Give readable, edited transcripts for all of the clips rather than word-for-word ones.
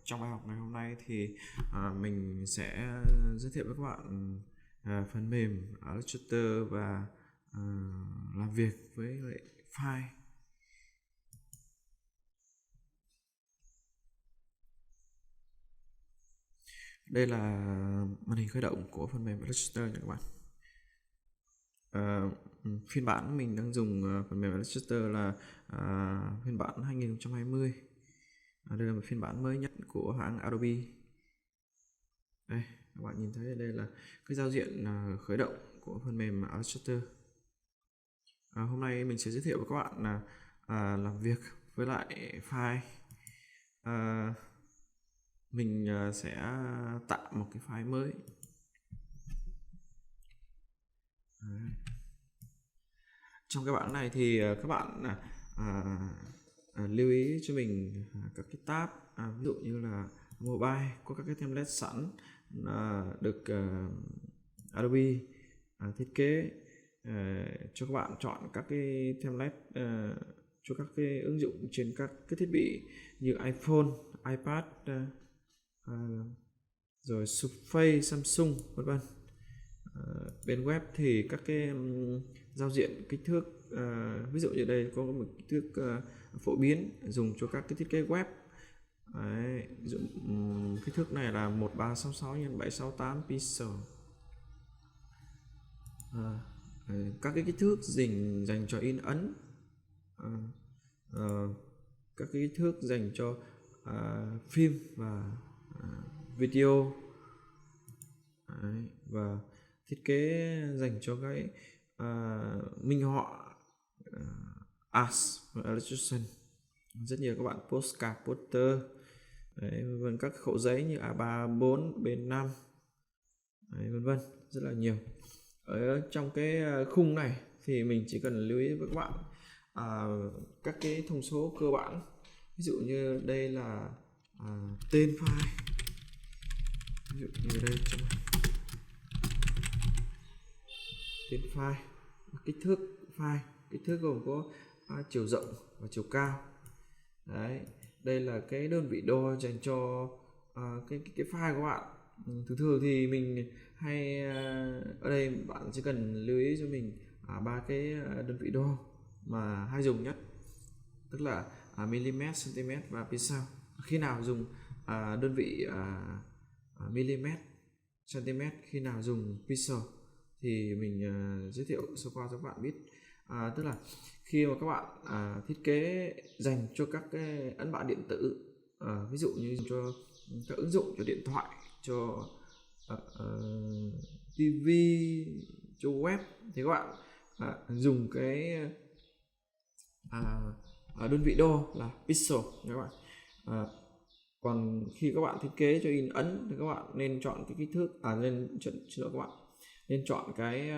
Trong bài học ngày hôm nay thì mình sẽ giới thiệu với các bạn phần mềm Illustrator và làm việc với lại file. Đây là màn hình khởi động của phần mềm Illustrator nha các bạn. Phiên bản mình đang dùng phần mềm Illustrator là phiên bản 2020. Đây là một phiên bản mới nhất của hãng Adobe. Đây, các bạn nhìn thấy đây là cái giao diện khởi động của phần mềm Illustrator. Hôm nay mình sẽ giới thiệu với các bạn là làm việc với lại file. Mình sẽ tạo một cái file mới. Trong cái bảng này thì các bạn lưu ý cho mình các cái tab, ví dụ như là mobile có các cái template sẵn được Adobe thiết kế cho các bạn chọn các cái template cho các cái ứng dụng trên các cái thiết bị như iPhone, iPad, rồi Surface, Samsung vân vân. Bên web thì các cái giao diện kích thước, ví dụ như đây có một kích thước phổ biến dùng cho các cái thiết kế web. Đấy, kích thước này là 1366 x 768 pixel. Các cái kích thước dành cho in ấn, các cái kích thước dành cho phim và video. Đấy, và thiết kế dành cho cái minh họa, Ars và Illustration. Rất nhiều các bạn postcard, poster, vân vân, các khổ giấy như A3, A4, B5, vân vân, rất là nhiều. Ở trong cái khung này thì mình chỉ cần lưu ý với các bạn các cái thông số cơ bản. Ví dụ như đây là tên file, ví dụ như đây trong tên file, kích thước file, kích thước gồm có chiều rộng và chiều cao. Đấy, đây là cái đơn vị đo dành cho cái file của bạn. Thường thì mình hay ở đây bạn chỉ cần lưu ý cho mình ba cái đơn vị đo mà hay dùng nhất, tức là mm, cm và pixel. Khi nào dùng đơn vị mm, cm, khi nào dùng pixel thì mình giới thiệu sơ qua cho các bạn biết. Tức là khi mà các bạn thiết kế dành cho các cái ấn bản điện tử, ví dụ như cho các ứng dụng, cho điện thoại, cho TV, cho web, thì các bạn dùng cái đơn vị đo là pixel các bạn. Còn khi các bạn thiết kế cho in ấn thì các bạn nên chọn cái kích thước, các bạn nên chọn cái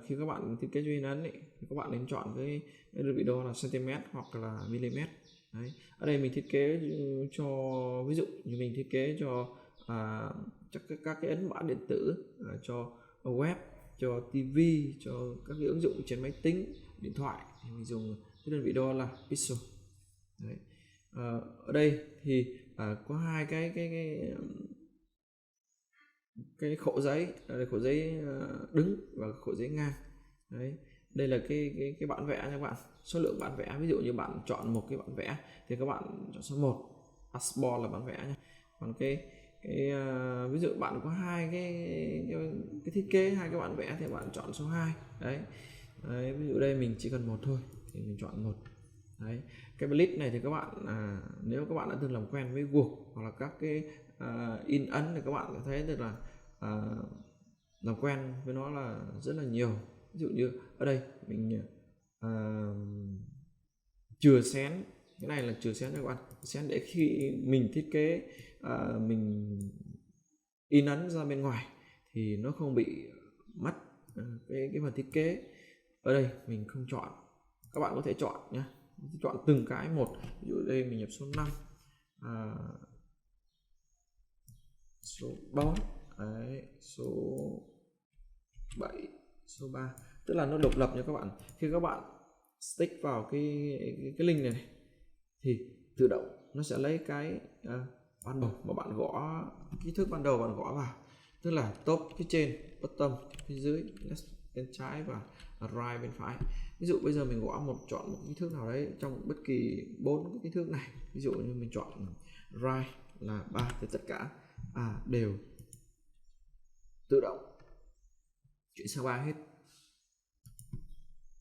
khi các bạn thiết kế cho in ấn thì các bạn nên chọn cái đơn vị đo là cm hoặc là mm. Đấy, ở đây mình thiết kế cho, ví dụ như mình thiết kế cho các cái ấn bản điện tử, cho web, cho TV, cho các cái ứng dụng trên máy tính, điện thoại, thì mình dùng cái đơn vị đo là pixel. Đấy. Ở đây thì có hai cái khổ giấy, khổ giấy đứng và khổ giấy ngang. Đấy, đây là cái bản vẽ nha các bạn. Số lượng bản vẽ, ví dụ như bạn chọn một cái bản vẽ thì các bạn chọn số 1, Artboard là bản vẽ nhé. Còn ví dụ bạn có hai cái thiết kế hai cái bản vẽ thì bạn chọn số 2. Đấy, ví dụ đây mình chỉ cần một thôi thì mình chọn một. Đấy, cái list này thì các bạn nếu các bạn đã từng làm quen với Word hoặc là các cái in ấn thì các bạn thấy được là làm quen với nó là rất là nhiều. Ví dụ như ở đây mình chừa xén, cái này là chừa xén các bạn, xén để khi mình thiết kế mình in ấn ra bên ngoài thì nó không bị mất cái phần thiết kế. Ở đây mình không chọn, các bạn có thể chọn nhé, chọn từng cái một. Ví dụ đây mình nhập số 5, số 4, đấy, số 7, số 3, tức là nó độc lập nha các bạn. Khi các bạn stick vào cái link này thì tự động nó sẽ lấy cái ban đầu mà bạn gõ kích thước ban đầu bạn gõ vào, tức là top phía trên, bottom phía dưới, left bên trái và right bên phải. Ví dụ bây giờ mình gõ chọn một kích thước nào đấy trong bất kỳ 4 cái kích thước này, ví dụ như mình chọn right là 3 thì tất cả đều tự động chuyển sang 3 hết.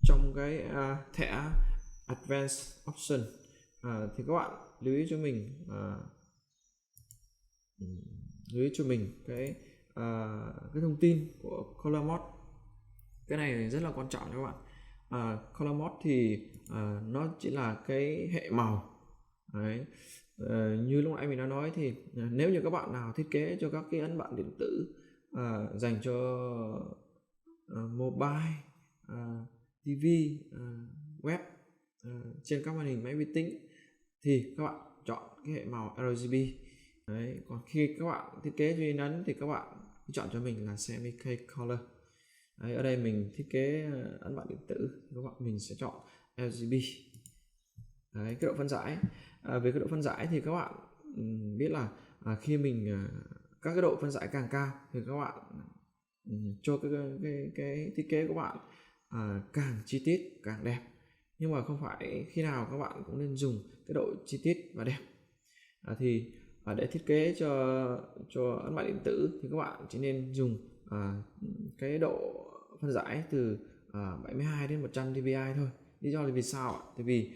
Trong cái thẻ Advanced Option thì các bạn lưu ý cho mình cái thông tin của Color Mode. Cái này rất là quan trọng các bạn. Color Mode thì nó chỉ là cái hệ màu đấy. Như lúc nãy mình đã nói thì nếu như các bạn nào thiết kế cho các cái ấn bản điện tử dành cho mobile, TV, web, trên các màn hình máy vi tính thì các bạn chọn cái hệ màu RGB đấy. Còn khi các bạn thiết kế cho in ấn thì các bạn chọn cho mình là semi-k color đấy. Ở đây mình thiết kế ấn bản điện tử, mình sẽ chọn RGB đấy. Cái độ phân giải, về cái độ phân giải thì các bạn biết là khi mình các cái độ phân giải càng cao thì các bạn cho cái thiết kế của bạn càng chi tiết càng đẹp, nhưng mà không phải khi nào các bạn cũng nên dùng cái độ chi tiết và đẹp. Thì để thiết kế cho ấn bản điện tử thì các bạn chỉ nên dùng cái độ phân giải từ 72 đến 100 dpi thôi. Lý do là vì sao ạ? Tại vì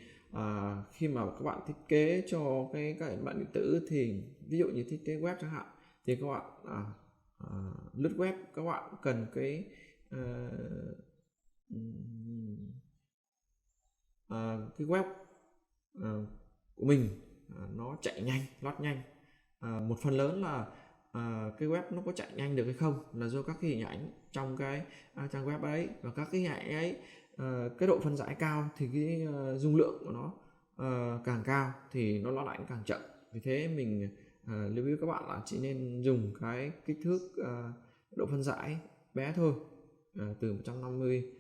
khi mà các bạn thiết kế cho các ấn bản điện tử thì ví dụ như thiết kế web chẳng hạn, thì các bạn lướt web các bạn cần cái web của mình nó chạy nhanh, load nhanh. Một phần lớn là cái web nó có chạy nhanh được hay không là do các cái hình ảnh trong cái trang web ấy, và các cái hình ảnh ấy cái độ phân giải cao thì cái dung lượng của nó càng cao thì nó load ảnh càng chậm. Vì thế mình lưu ý các bạn là chỉ nên dùng cái kích thước độ phân giải bé thôi, từ 150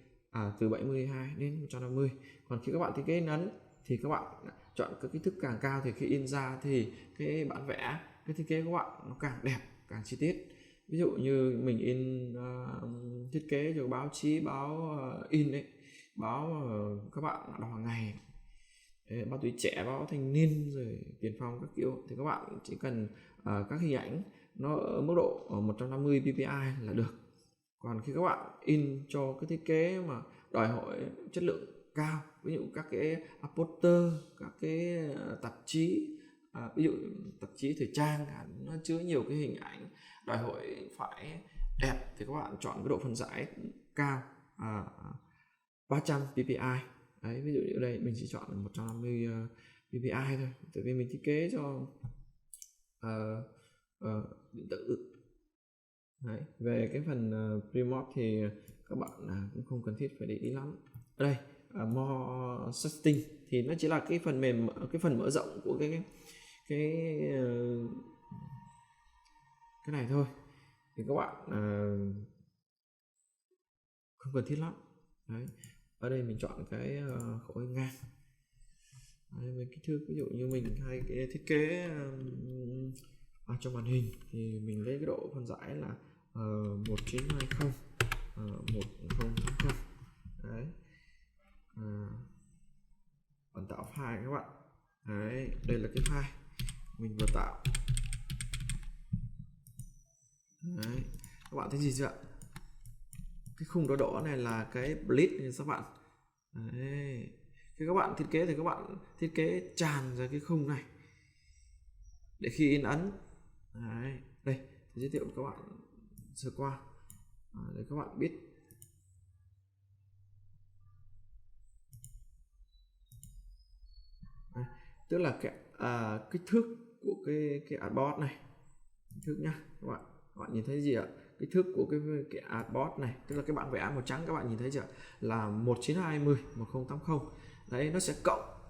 từ 72 đến 150. Còn khi các bạn thiết kế in ấn thì các bạn chọn cái kích thước càng cao thì khi in ra thì cái bản vẽ, cái thiết kế của bạn nó càng đẹp, càng chi tiết. Ví dụ như mình in thiết kế cho báo chí, báo in ấy, báo các bạn đọc hàng ngày, báo Tuổi Trẻ, báo Thanh Niên, rồi Tiền Phong các kiểu, thì các bạn chỉ cần các hình ảnh nó ở mức độ 150 ppi là được. Còn khi các bạn in cho cái thiết kế mà đòi hỏi chất lượng cao, ví dụ các cái poster, các cái tạp chí, ví dụ tạp chí thời trang nó chứa nhiều cái hình ảnh đòi hỏi phải đẹp, thì các bạn chọn cái độ phân giải cao 300 ppi đấy. Ví dụ như ở đây mình chỉ chọn 150 ppi thôi, tại vì mình thiết kế cho điện tử đấy. Về cái phần premode thì các bạn cũng không cần thiết phải để ý lắm. Ở đây more setting thì nó chỉ là cái phần mềm, cái phần mở rộng của cái này thôi, thì các bạn không cần thiết lắm đấy. Ở đây mình chọn cái khối ngang đấy, với kích thước ví dụ như mình hay cái thiết kế trong màn hình thì mình lấy cái độ phân giải là 1920 1080 đấy. Bản tạo file các bạn đấy, đây là cái file mình vừa tạo đấy. Các bạn thấy gì chưa ạ? Cái khung đỏ đỏ này là cái bleed này các bạn đấy. Khi các bạn thiết kế thì các bạn thiết kế tràn ra cái khung này để khi in ấn đấy. Đây giới thiệu các bạn sơ qua để các bạn biết. Tức là cái kích thước của cái artboard này, kích thước nhá các bạn nhìn thấy gì ạ? Kích thước của cái artboard này, tức là cái bản vẽ màu trắng, các bạn nhìn thấy chưa, là 1920 1080 đấy. Nó sẽ cộng,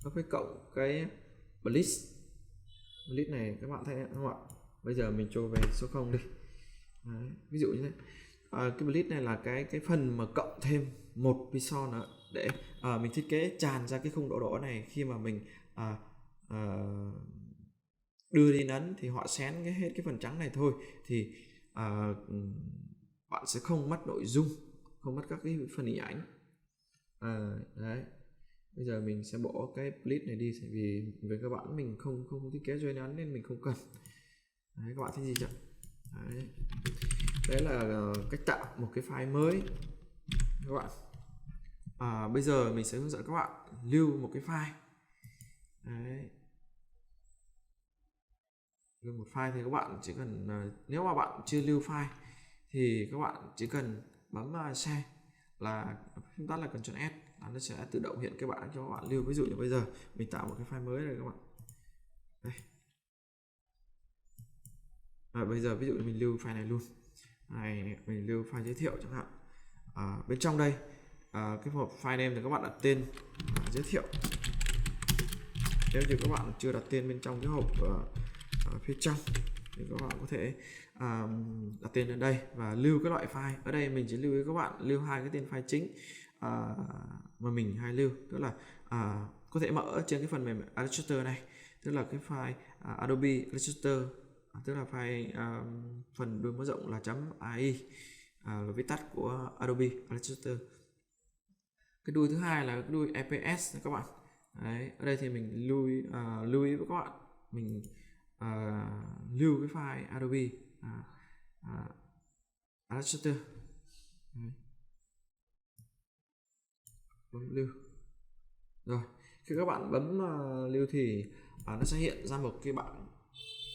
nó phải cộng cái bleed này, các bạn thấy không ạ? Bây giờ mình cho về số 0 đi đấy, ví dụ như thế. Cái bleed này là cái phần mà cộng thêm một pixel nữa để mình thiết kế tràn ra cái khung đỏ đỏ này khi mà mình đưa đi ấn thì họ xén hết cái phần trắng này thôi, thì bạn sẽ không mất nội dung, không mất các cái phần hình ảnh. Đấy, bây giờ mình sẽ bỏ cái split này đi, tại vì về các bạn mình không thiết kế join ấn nên mình không cần. Đấy, các bạn thấy gì chưa? Đấy là cách tạo một cái file mới các bạn. Bây giờ mình sẽ hướng dẫn các bạn lưu một cái file. Đấy, lưu một file thì các bạn chỉ cần, nếu mà bạn chưa lưu file thì các bạn chỉ cần bấm share là phím tắt là Ctrl S, là nó sẽ tự động hiện cái bảng cho các bạn lưu. Ví dụ như bây giờ mình tạo một cái file mới này các bạn. Đây. Bây giờ ví dụ mình lưu file này luôn. Này, mình lưu file giới thiệu chẳng hạn. Bên trong đây cái hộp file name thì các bạn đặt tên giới thiệu. Nếu như các bạn chưa đặt tên bên trong cái hộp phía trong thì các bạn có thể đặt tên ở đây và lưu cái loại file. Ở đây mình chỉ lưu với các bạn lưu hai cái tên file chính mà mình hay lưu, tức là có thể mở trên cái phần mềm Illustrator này, tức là cái file Adobe Illustrator, tức là file phần đuôi mở rộng là .ai, là viết tắt của Adobe Illustrator. Cái đuôi thứ hai là cái đuôi EPS các bạn. Đấy, ở đây thì mình lưu ý với các bạn, mình lưu cái file Adobe Illustrator. Bấm lưu. Rồi, khi các bạn bấm lưu thì nó sẽ hiện ra một cái bảng.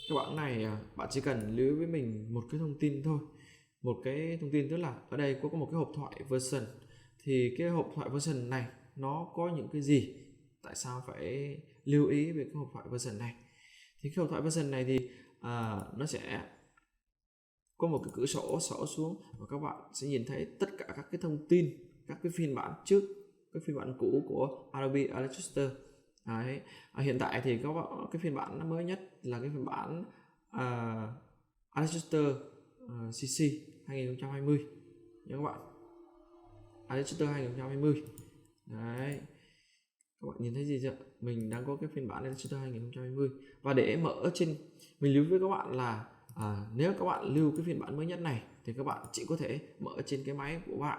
Cái bảng này bạn chỉ cần lưu với mình một cái thông tin thôi. Một cái thông tin tức là ở đây có một cái hộp thoại version. Thì cái hộp thoại version này nó có những cái gì? Tại sao phải lưu ý về cái hộp thoại version này? Thì cái hộp thoại version này thì nó sẽ có một cái cửa sổ xuống và các bạn sẽ nhìn thấy tất cả các cái thông tin, các cái phiên bản trước, cái phiên bản cũ của Adobe Illustrator. Đấy. Hiện tại thì cái phiên bản mới nhất là cái phiên bản Illustrator CC 2020 nha các bạn. Illustrator 2020. Đấy, các bạn nhìn thấy gì chưa? Mình đang có cái phiên bản Illustrator 2020 và để mở trên, mình lưu với các bạn là nếu các bạn lưu cái phiên bản mới nhất này thì các bạn chỉ có thể mở trên cái máy của bạn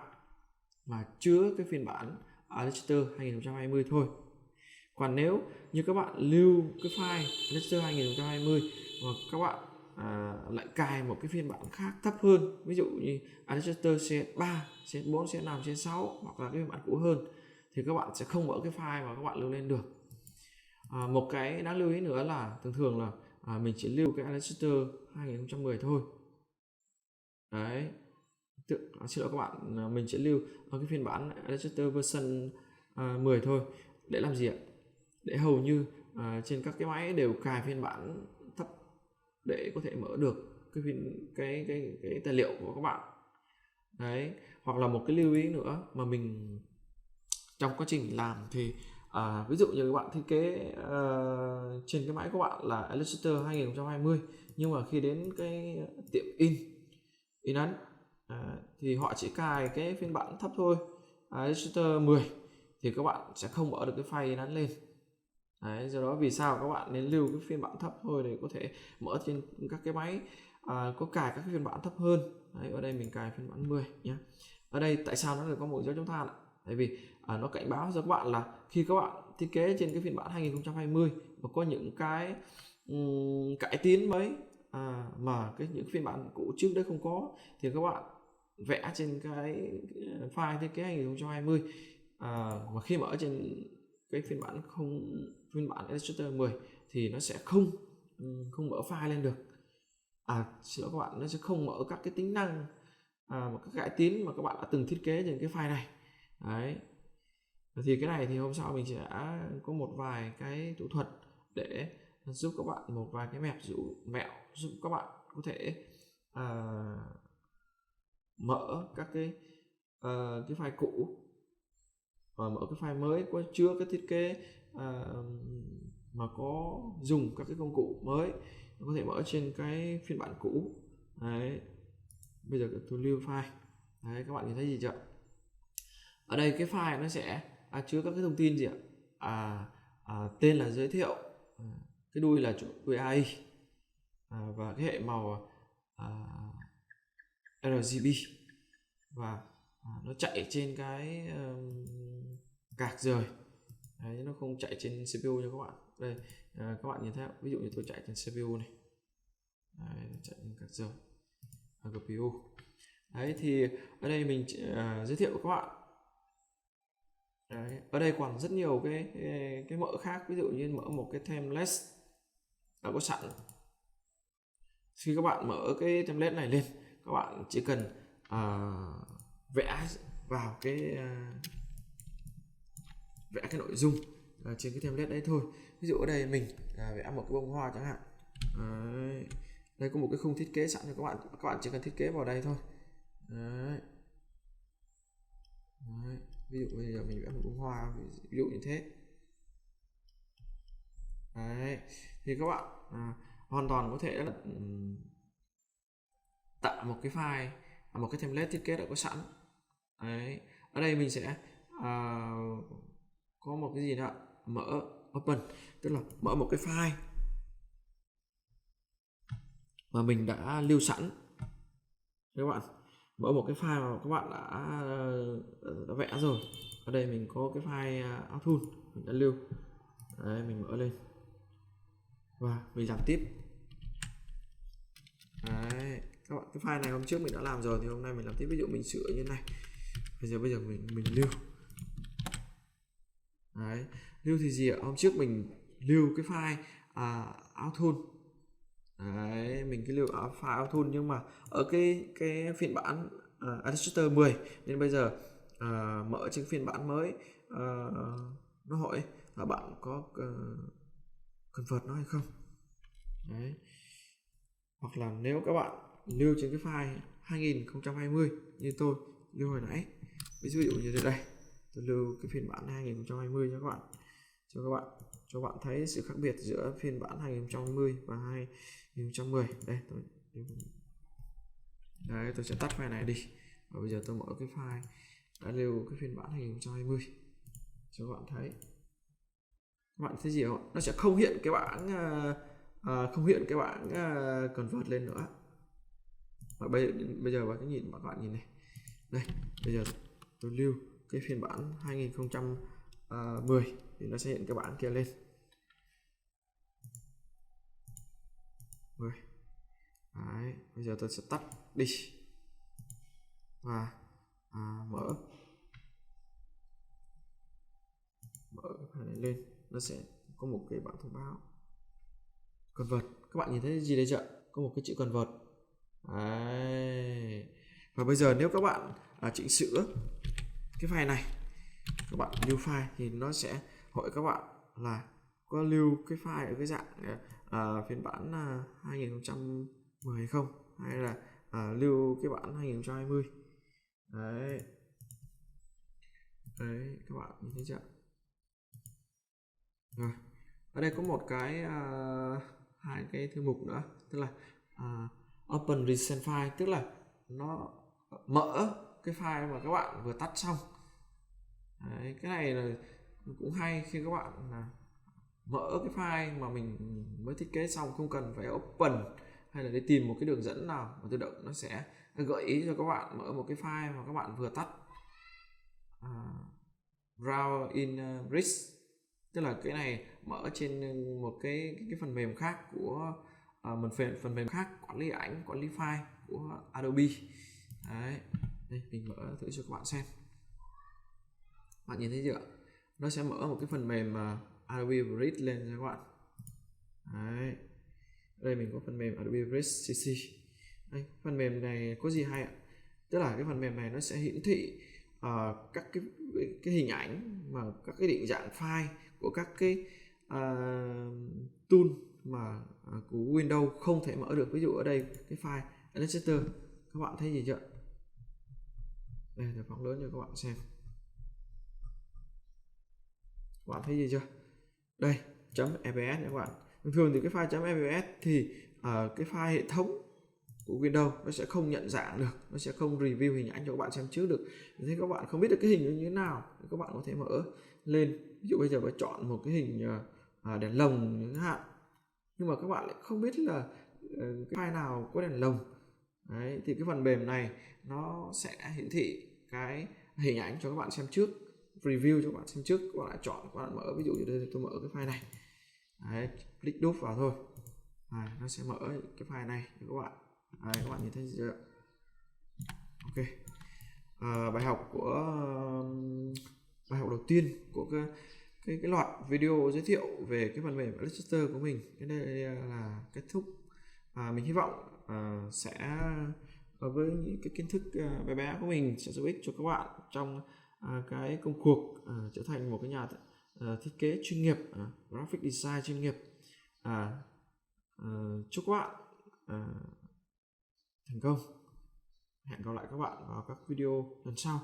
mà chứa cái phiên bản Illustrator 2020 thôi. Còn nếu như các bạn lưu cái file Illustrator 2020 và các bạn lại cài một cái phiên bản khác thấp hơn, ví dụ như Illustrator CS3, CS4, CS5, CS6 hoặc là cái phiên bản cũ hơn, thì các bạn sẽ không mở cái file mà các bạn lưu lên được. Một cái đáng lưu ý nữa là thường là mình chỉ lưu cái Illustrator 2010 thôi. Đấy, xin lỗi các bạn, mình sẽ lưu cái phiên bản Illustrator version 10 thôi. Để làm gì ạ? Để hầu như trên các cái máy đều cài phiên bản thấp để có thể mở được cái tài liệu của các bạn. Đấy, hoặc là một cái lưu ý nữa mà mình trong quá trình làm thì ví dụ như các bạn thiết kế trên cái máy của bạn là Illustrator 2020, nhưng mà khi đến cái tiệm in ấn thì họ chỉ cài cái phiên bản thấp thôi, Illustrator 10, thì các bạn sẽ không mở được cái file in ấn lên. Đấy, do đó vì sao các bạn nên lưu cái phiên bản thấp thôi để có thể mở trên các cái máy có cài các cái phiên bản thấp hơn. Đấy, ở đây mình cài phiên bản 10 nhé. Ở đây tại sao nó được có một dấu chấm than? Tại vì nó cảnh báo cho các bạn là khi các bạn thiết kế trên cái phiên bản 2020 và có những cái cải tiến mới mà những phiên bản cũ trước đấy không có, thì các bạn vẽ trên cái file thiết kế 2020 mà khi mở trên cái phiên bản Illustrator 10 thì nó sẽ không mở file lên được. Xin lỗi các bạn, nó sẽ không mở các cái tính năng một cái cải tiến mà các bạn đã từng thiết kế trên cái file này. Đấy, thì cái này thì hôm sau mình sẽ có một vài cái thủ thuật để giúp các bạn, một vài cái mẹo giúp các bạn có thể mở các cái file cũ và mở cái file mới có chứa cái thiết kế mà có dùng các cái công cụ mới, có thể mở trên cái phiên bản cũ. Đấy, bây giờ tôi lưu file. Đấy, các bạn nhìn thấy gì chưa? Ở đây cái file nó sẽ chứa các cái thông tin gì ạ? Tên là giới thiệu, cái đuôi là đuôi AI, và cái hệ màu RGB, và nó chạy trên cái card rời. Đấy, nó không chạy trên CPU nha các bạn. Đây các bạn nhìn thấy, ví dụ như tôi chạy trên CPU này. Đấy, nó chạy trên card rời GPU. Đấy, thì ở đây mình giới thiệu với các bạn. Đấy, ở đây còn rất nhiều cái mỡ khác, ví dụ như mở một cái template đã có sẵn. Khi các bạn mở cái template này lên, các bạn chỉ cần vẽ vào vẽ cái nội dung trên cái template đấy thôi. Ví dụ ở đây mình vẽ một cái bông hoa chẳng hạn. Đấy, đây có một cái khung thiết kế sẵn cho các bạn chỉ cần thiết kế vào đây thôi. Đấy. Đấy. Ví dụ bây giờ mình vẽ một bông hoa, ví dụ như thế. Đấy, thì các bạn hoàn toàn có thể là tạo một cái file, một cái template thiết kế đã có sẵn. Đấy, ở đây mình sẽ có một cái gì đó mở open, tức là mở một cái file mà mình đã lưu sẵn. Các bạn mở một cái file mà các bạn đã vẽ rồi. Ở đây mình có cái file Authun mình đã lưu. Đấy, mình mở lên và mình làm tiếp. Đấy, các bạn, cái file này hôm trước mình đã làm rồi thì hôm nay mình làm tiếp. Ví dụ mình sửa như này, bây giờ mình lưu. Đấy, lưu thì gì ạ? Hôm trước mình lưu cái file Authun. Đấy, mình cái lưu ở file Authun, nhưng mà ở cái phiên bản Illustrator 10 nên bây giờ mở trên phiên bản mới nó hỏi là bạn có convert nó hay không. Đấy, hoặc là nếu các bạn lưu trên cái file 2020 như tôi lưu hồi nãy, ví dụ như thế đây, tôi lưu cái phiên bản 2020 cho các bạn thấy sự khác biệt giữa phiên bản 2020 và 2010. Đây tôi sẽ tắt file này đi, và bây giờ tôi mở cái file đã lưu cái phiên bản 2020 cho các bạn thấy. Các bạn thấy gì không? Nó sẽ không hiện cái bảng convert lên nữa. Và bây giờ vào cái nhìn các bạn nhìn này. Đây, bây giờ tôi lưu cái phiên bản 2010 thì nó sẽ hiện cái bảng kia lên. Đấy, bây giờ tôi sẽ tắt đi và mở cái file này lên, nó sẽ có một cái bảng thông báo convert. Các bạn nhìn thấy gì đây chưa? Có một cái chữ convert. Đấy. Và bây giờ nếu các bạn chỉnh sửa cái file này, các bạn lưu file thì nó sẽ hỏi các bạn là có lưu cái file ở cái dạng phiên bản 2010 hay không, hay là lưu cái bản 2020. Đấy, các bạn nhìn thấy chưa? Rồi, ở đây có một cái hai cái thư mục nữa, tức là Open Recent File, tức là nó mở cái file mà các bạn vừa tắt xong. Đấy, cái này là cũng hay khi các bạn mở cái file mà mình mới thiết kế xong, không cần phải open hay là đi tìm một cái đường dẫn nào, mà tự động nó sẽ gợi ý cho các bạn mở một cái file mà các bạn vừa tắt. Browse in Bridge, tức là cái này mở trên một cái phần mềm khác của phần mềm khác quản lý ảnh, quản lý file của Adobe. Đấy, đây mình mở thử cho các bạn xem. Bạn nhìn thấy chưa? Nó sẽ mở một cái phần mềm Adobe Bridge lên cho các bạn. Đấy, đây mình có phần mềm Adobe Bridge CC. Đây, phần mềm này có gì hay ạ? Tức là cái phần mềm này nó sẽ hiển thị các cái hình ảnh mà các cái định dạng file của các cái tool mà của Windows không thể mở được. Ví dụ ở đây cái file Illustrator, các bạn thấy gì chưa? Đây, tôi phóng lớn cho các bạn xem. Các bạn thấy gì chưa? Đây, .eps các bạn. Thường thì cái file .eps thì cái file hệ thống của Windows nó sẽ không nhận dạng được, nó sẽ không review hình ảnh cho các bạn xem trước được. Thế các bạn không biết được cái hình như thế nào, các bạn có thể mở lên. Ví dụ bây giờ phải chọn một cái hình đèn lồng chẳng hạn, nhưng mà các bạn lại không biết là cái file nào có đèn lồng. Đấy, thì cái phần mềm này nó sẽ hiển thị cái hình ảnh cho các bạn xem trước, review cho các bạn xem trước. Các bạn lại chọn, các bạn mở, ví dụ như đây tôi mở cái file này. Đấy, click đúp vào thôi. Nó sẽ mở cái file này cho các bạn. Đấy, các bạn nhìn thấy chưa? Ok. Bài học đầu tiên của cái loạt video giới thiệu về cái phần mềm Illustrator của mình, cái đây là kết thúc. Mình hy vọng sẽ với những cái kiến thức bé bé của mình sẽ giúp ích cho các bạn trong cái công cuộc trở thành một cái nhà thiết kế chuyên nghiệp, graphic design chuyên nghiệp. Chúc các bạn thành công. Hẹn gặp lại các bạn vào các video lần sau.